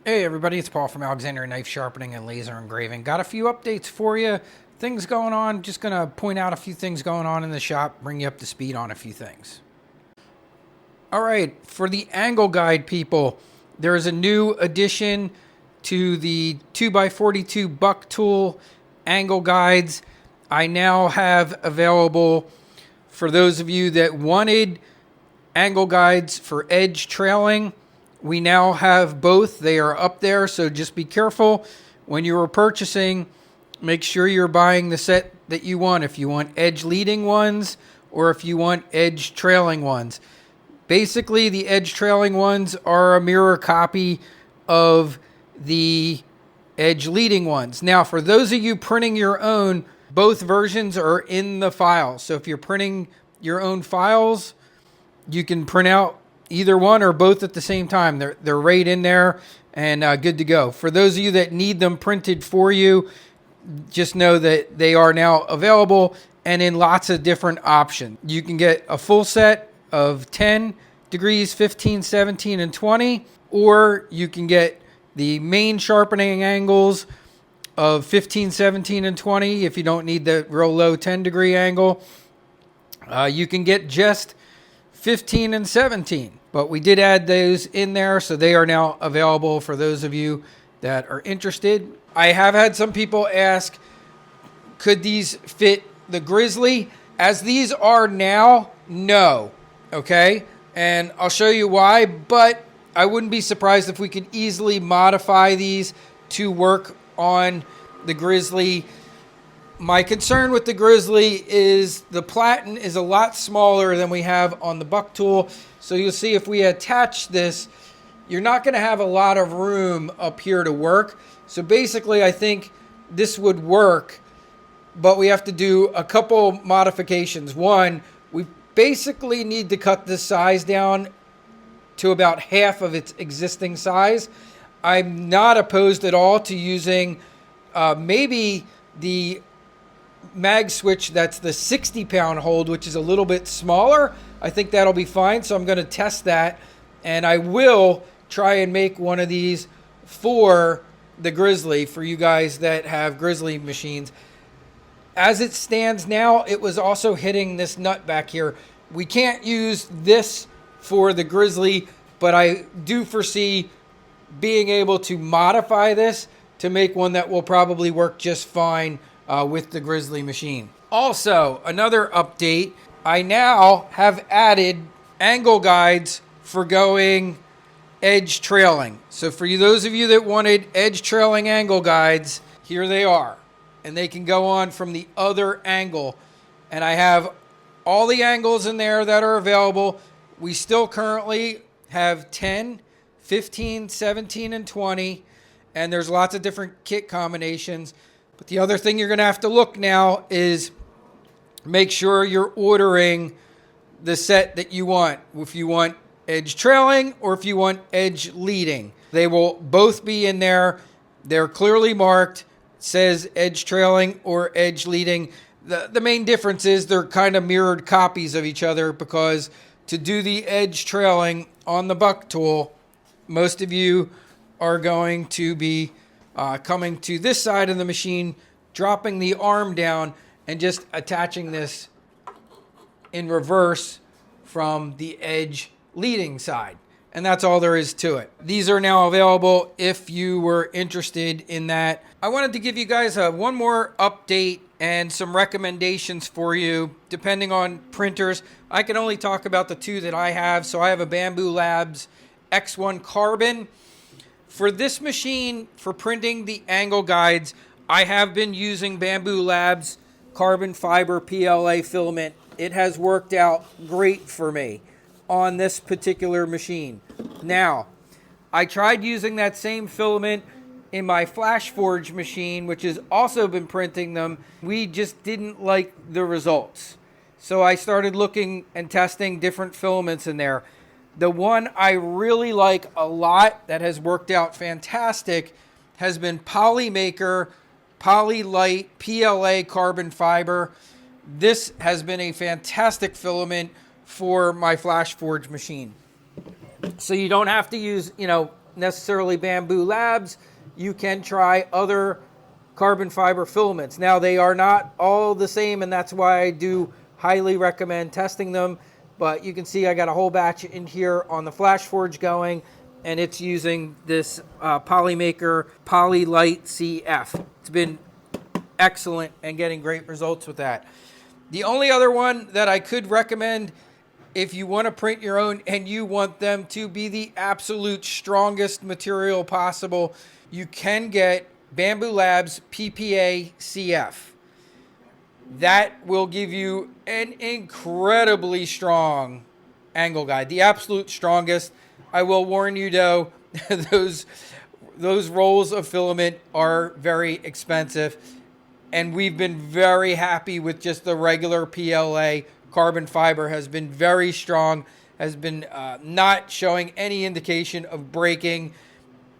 Hey everybody, it's Paul from Alexander Knife Sharpening and Laser Engraving. Got a few updates for you. Things going on. Just going to point out a few things going on in the shop, bring you up to speed on a few things. All right, for the angle guide people, there is a new addition to the 2x42 Bucktool angle guides. I now have available, for those of you that wanted angle guides for edge trailing, we now have both. They are up there, so just be careful when you are purchasing. Make sure you're buying the set that you want, if you want edge leading ones or if you want edge trailing ones. Basically, the edge trailing ones are a mirror copy of the edge leading ones. Now, for those of you printing your own, both versions are in the file. So if you're printing your own files, you can print out either one or both at the same time. They're right in there and good to go. For those of you that need them printed for you, just know that they are now available and in lots of different options. You can get a full set of 10 degrees, 15, 17, and 20, or you can get the main sharpening angles of 15, 17, and 20 if you don't need the real low 10 degree angle. You can get just 15 and 17. But we did add those in there, so they are now available for those of you that are interested. I have had some people ask, could these fit the Grizzly? As these are now, no. Okay? And I'll show you why, but I wouldn't be surprised if we could easily modify these to work on the Grizzly. My concern with the Grizzly is the platen is a lot smaller than we have on the Bucktool. So you'll see if we attach this, you're not going to have a lot of room up here to work. So basically, I think this would work, but we have to do a couple modifications. One, we basically need to cut this size down to about half of its existing size. I'm not opposed at all to using maybe the mag switch that's the 60-pound hold, which is a little bit smaller. I think that'll be fine, so I'm going to test that, and I will try and make one of these for the Grizzly for you guys that have Grizzly machines. As it stands now, it was also hitting this nut back here. We can't use this for the Grizzly, but I do foresee being able to modify this to make one that will probably work just fine with the Grizzly machine. Also, another update, I now have added angle guides for going edge trailing. So for you, those of you that wanted edge trailing angle guides, here they are. And they can go on from the other angle. And I have all the angles in there that are available. We still currently have 10, 15, 17, and 20. And there's lots of different kit combinations. But the other thing you're going to have to look now is make sure you're ordering the set that you want. If you want edge trailing or if you want edge leading. They will both be in there. They're clearly marked. It says edge trailing or edge leading. The main difference is they're kind of mirrored copies of each other, because to do the edge trailing on the Bucktool, most of you are going to be coming to this side of the machine, dropping the arm down, and just attaching this in reverse from the edge leading side. And that's all there is to it. These are now available if you were interested in that. I wanted to give you guys one more update and some recommendations for you, depending on printers. I can only talk about the two that I have. So I have a Bambu Labs X1 Carbon. For this machine, for printing the angle guides, I have been using Bambu Labs carbon fiber PLA filament. It has worked out great for me on this particular machine. Now, I tried using that same filament in my Flash Forge machine, which has also been printing them. We just didn't like the results. So I started looking and testing different filaments in there. The one I really like a lot that has worked out fantastic has been Polymaker Polylite PLA carbon fiber. This has been a fantastic filament for my Flash Forge machine. So you don't have to use, necessarily Bambu Labs. You can try other carbon fiber filaments. Now, they are not all the same, and that's why I do highly recommend testing them. But you can see I got a whole batch in here on the Flash Forge going, and it's using this Polymaker Polymaker-CF. It's been excellent and getting great results with that. The only other one that I could recommend, if you want to print your own and you want them to be the absolute strongest material possible, you can get Bambu Labs PLA-CF. That will give you an incredibly strong angle guide, the absolute strongest. I will warn you though, those rolls of filament are very expensive, and we've been very happy with just the regular PLA. Carbon fiber has been very strong, has been not showing any indication of breaking,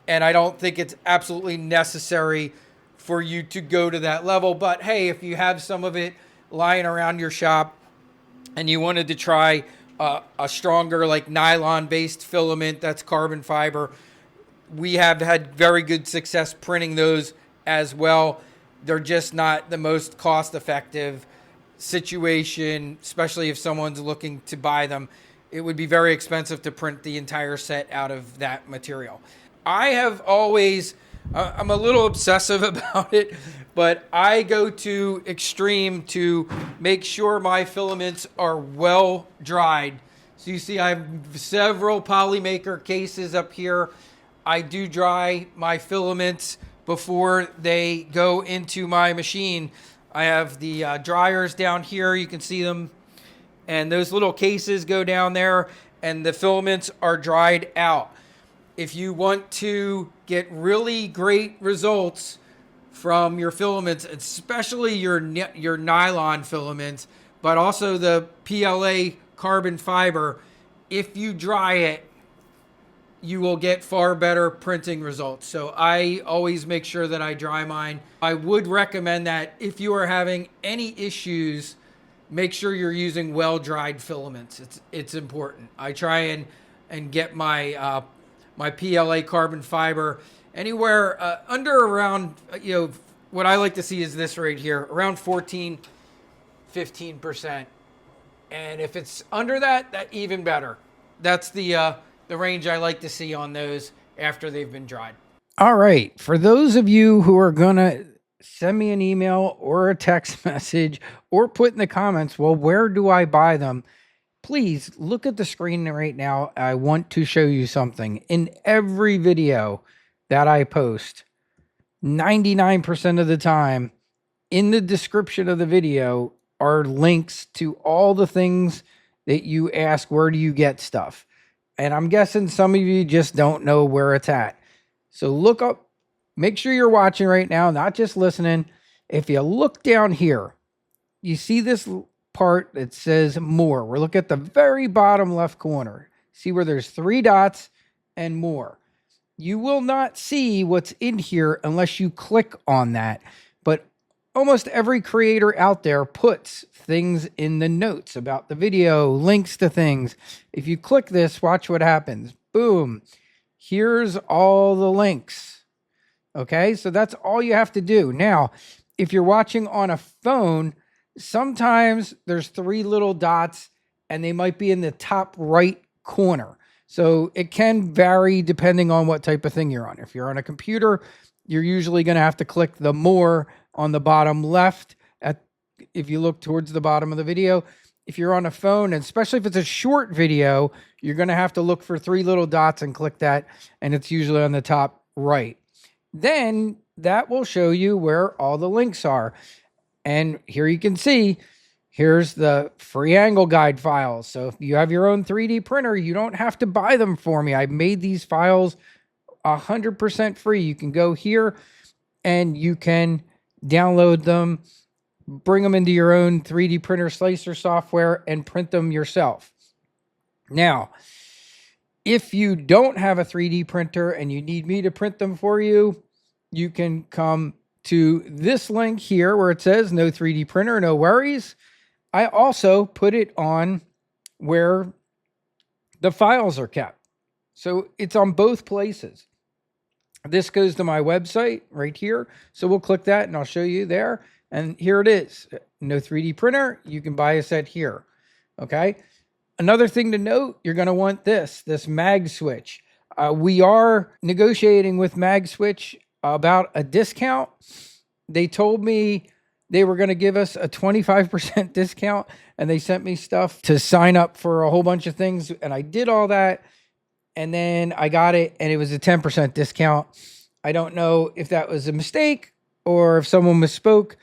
and I don't think it's absolutely necessary for you to go to that level. But hey, if you have some of it lying around your shop and you wanted to try a stronger, like nylon-based filament that's carbon fiber, we have had very good success printing those as well. They're just not the most cost-effective situation, especially if someone's looking to buy them. It would be very expensive to print the entire set out of that material. I have always, I'm a little obsessive about it, but I go to extreme to make sure my filaments are well dried. So you see I have several Polymaker cases up here. I do dry my filaments before they go into my machine. I have the dryers down here, you can see them, and those little cases go down there, and the filaments are dried out. If you want to get really great results from your filaments, especially your nylon filaments, but also the PLA carbon fiber, if you dry it, you will get far better printing results. So I always make sure that I dry mine. I would recommend that if you are having any issues, make sure you're using well-dried filaments. It's important. I try and get my my PLA carbon fiber anywhere under around, what I like to see is this right here, around 14-15%. And if it's under that even better. That's the range I like to see on those after they've been dried. All right. For those of you who are going to send me an email or a text message or put in the comments, well, where do I buy them? Please look at the screen right now. I want to show you something. In every video that I post, 99% of the time, in the description of the video are links to all the things that you ask, where do you get stuff? And I'm guessing some of you just don't know where it's at. So look up, make sure you're watching right now, not just listening. If you look down here, you see this part that says more. We're looking at the very bottom left corner. See where there's 3 dots and more. You will not see what's in here unless you click on that. But almost every creator out there puts things in the notes about the video, links to things. If you click this, watch what happens. Boom. Here's all the links. Okay, so that's all you have to do. Now, if you're watching on a phone, sometimes there's 3 little dots and they might be in the top right corner. So it can vary depending on what type of thing you're on. If you're on a computer, you're usually going to have to click the more on the bottom left if you look towards the bottom of the video. If you're on a phone, and especially if it's a short video, you're going to have to look for 3 little dots and click that, and it's usually on the top right. Then that will show you where all the links are. And here you can see, here's the free angle guide files. So if you have your own 3D printer, you don't have to buy them for me. I made these files 100% free. You can go here and you can download them, bring them into your own 3D printer slicer software and print them yourself. Now, if you don't have a 3D printer and you need me to print them for you, you can come to this link here where it says no 3D printer, no worries. I also put it on where the files are kept. So it's on both places. This goes to my website right here. So we'll click that and I'll show you there. And here it is. No 3D printer. You can buy a set here. Okay. Another thing to note, you're going to want this mag switch. We are negotiating with mag switch about a discount. They told me they were going to give us a 25% discount, and they sent me stuff to sign up for a whole bunch of things. And I did all that. And then I got it, and it was a 10% discount. I don't know if that was a mistake or if someone misspoke.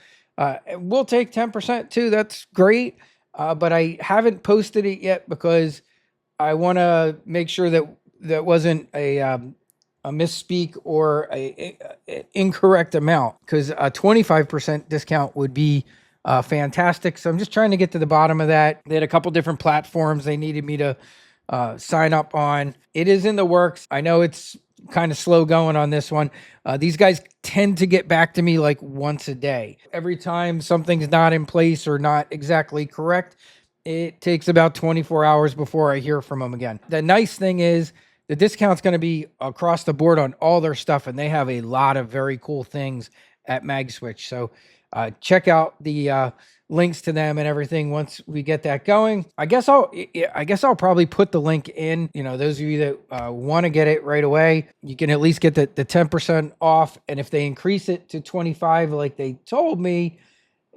We'll take 10% too. That's great. But I haven't posted it yet because I want to make sure that that wasn't a misspeak or a incorrect amount, because a 25% discount would be fantastic. So I'm just trying to get to the bottom of that. They had a couple different platforms they needed me to sign up on. It is in the works. I know it's kind of slow going on this one. These guys tend to get back to me like once a day. Every time something's not in place or not exactly correct, it takes about 24 hours before I hear from them again. The nice thing is the discount's going to be across the board on all their stuff, and they have a lot of very cool things at MagSwitch. So check out the links to them and everything once we get that going. I guess I'll probably put the link in. You know, those of you that want to get it right away, you can at least get the 10% off. And if they increase it to 25 like they told me,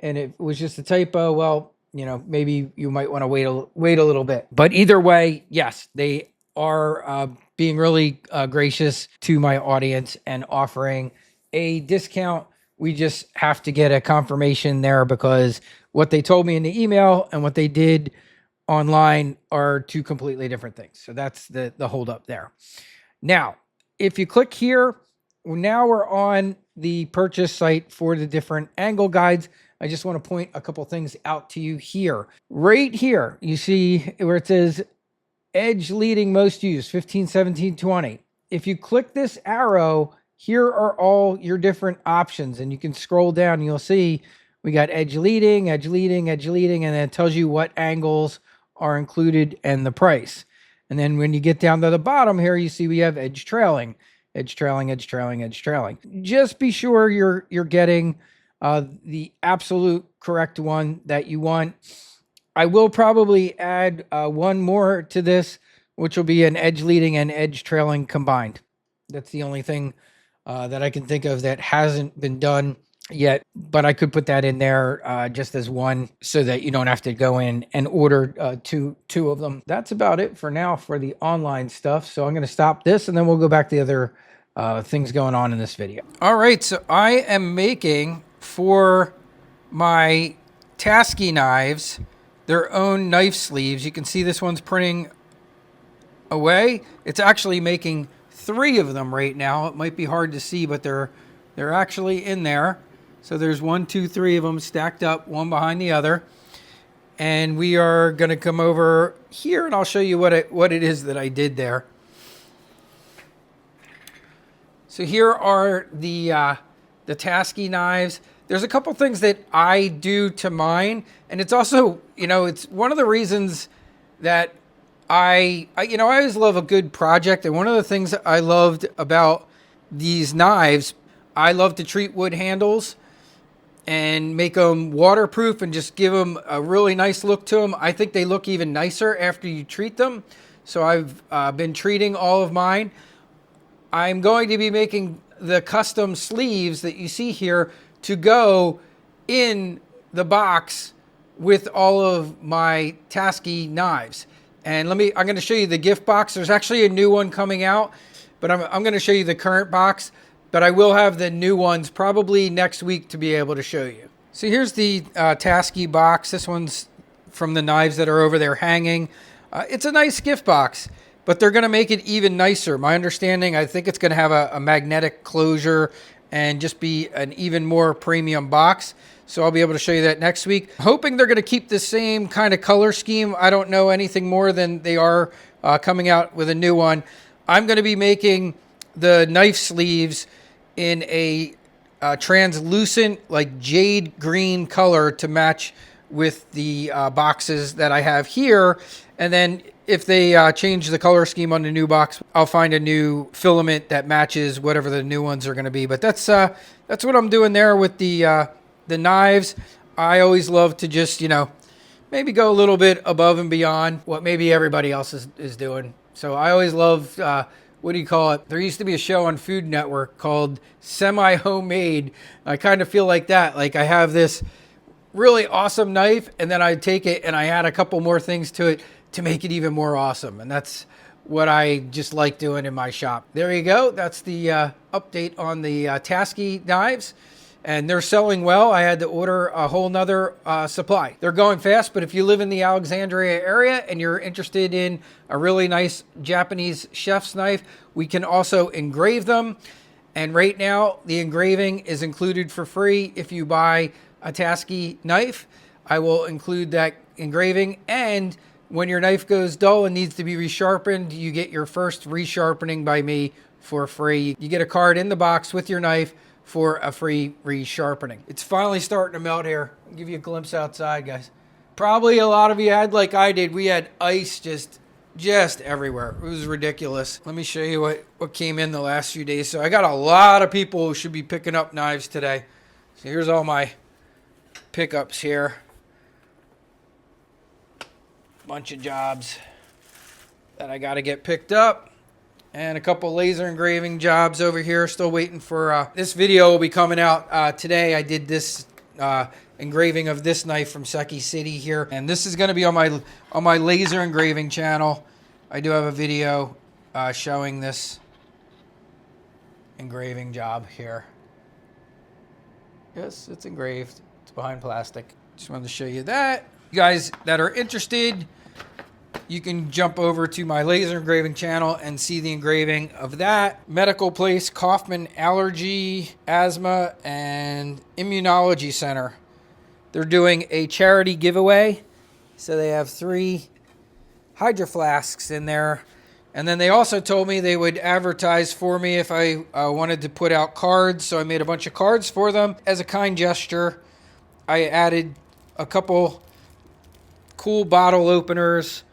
and it was just a typo, well, you know, maybe you might want to wait a little bit. But either way, yes, they are being really gracious to my audience and offering a discount. We just have to get a confirmation there, because what they told me in the email and what they did online are two completely different things. So that's the holdup there. Now, if you click here, now we're on the purchase site for the different angle guides. I just want to point a couple things out to you here. Right here, you see where it says edge leading most used, 15, 17, 20. If you click this arrow, here are all your different options, and you can scroll down and you'll see we got edge leading, edge leading, edge leading, and then it tells you what angles are included and the price. And then when you get down to the bottom here, you see we have edge trailing, edge trailing, edge trailing, edge trailing. Just be sure you're getting the absolute correct one that you want. I will probably add one more to this, which will be an edge leading and edge trailing combined. That's the only thing that I can think of that hasn't been done yet, but I could put that in there just as one, so that you don't have to go in and order two of them. That's about it for now for the online stuff. So I'm going to stop this, and then we'll go back to the other things going on in this video. All right, so I am making for my Tasky knives their own knife sleeves. You can see this one's printing away. It's actually making 3 of them right now. It might be hard to see, but they're actually in there. So there's 1, 2, 3 of them stacked up, one behind the other. And we are going to come over here, and I'll show you what it is that I did there. So here are the Tasky knives. There's a couple things that I do to mine, and it's also, you know, it's one of the reasons that I always love a good project. And one of the things that I loved about these knives, I love to treat wood handles and make them waterproof and just give them a really nice look to them. I think they look even nicer after you treat them. So I've been treating all of mine. I'm going to be making the custom sleeves that you see here to go in the box with all of my Tasky knives. And I'm going to show you the gift box. There's actually a new one coming out, but I'm going to show you the current box, but I will have the new ones probably next week to be able to show you. So here's the Tasky box. This one's from the knives that are over there hanging. It's a nice gift box, but they're going to make it even nicer. My understanding, I think it's going to have a magnetic closure and just be an even more premium box. So I'll be able to show you that next week. Hoping they're going to keep the same kind of color scheme. I don't know anything more than they are coming out with a new one. I'm going to be making the knife sleeves in a translucent, like jade green color to match with the boxes that I have here. And then if they change the color scheme on the new box, I'll find a new filament that matches whatever the new ones are going to be. But that's what I'm doing there with the knives. I always love to just, maybe go a little bit above and beyond what maybe everybody else is doing. So I always love, what do you call it? There used to be a show on Food Network called Semi-Homemade. I kind of feel like that. Like I have this really awesome knife, and then I take it and I add a couple more things to it to make it even more awesome. And that's what I just like doing in my shop. There you go. That's the update on the Tasky knives. And they're selling well. I had to order a whole nother supply. They're going fast, but if you live in the Alexandria area and you're interested in a really nice Japanese chef's knife, we can also engrave them. And right now, the engraving is included for free if you buy a Tasky knife. I will include that engraving, and when your knife goes dull and needs to be resharpened, you get your first resharpening by me for free. You get a card in the box with your knife for a free resharpening. It's finally starting to melt here. I'll give you a glimpse outside, guys. Probably a lot of you had, like I did, we had ice just everywhere. It was ridiculous. Let me show you what came in the last few days. So I got a lot of people who should be picking up knives today. So here's all my pickups here. Bunch of jobs that I got to get picked up. And a couple laser engraving jobs over here. Still waiting for this video will be coming out today. I did this engraving of this knife from Seki City here, and this is going to be on my laser engraving channel. I do have a video showing this engraving job here. Yes, it's engraved. It's behind plastic. Just wanted to show you that. You guys that are interested, you can jump over to my laser engraving channel and see the engraving of that. Medical Place, Kaufman Allergy, Asthma, and Immunology Center. They're doing a charity giveaway. So they have 3 Hydro Flasks in there. And then they also told me they would advertise for me if I wanted to put out cards. So I made a bunch of cards for them. As a kind gesture, I added a couple cool bottle openers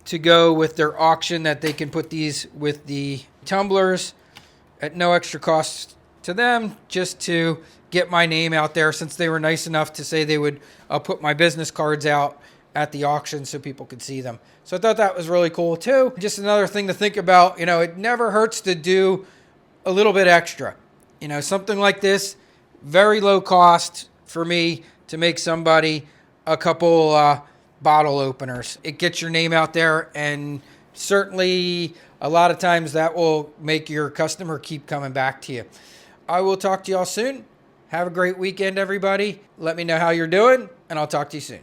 to go with their auction, that they can put these with the tumblers at no extra cost to them, just to get my name out there, since they were nice enough to say they would put my business cards out at the auction so people could see them. So I thought that was really cool too. Just another thing to think about, it never hurts to do a little bit extra. Something like this, very low cost for me to make somebody a couple bottle openers. It gets your name out there, and certainly a lot of times that will make your customer keep coming back to you. I will talk to y'all soon. Have a great weekend, everybody. Let me know how you're doing, and I'll talk to you soon.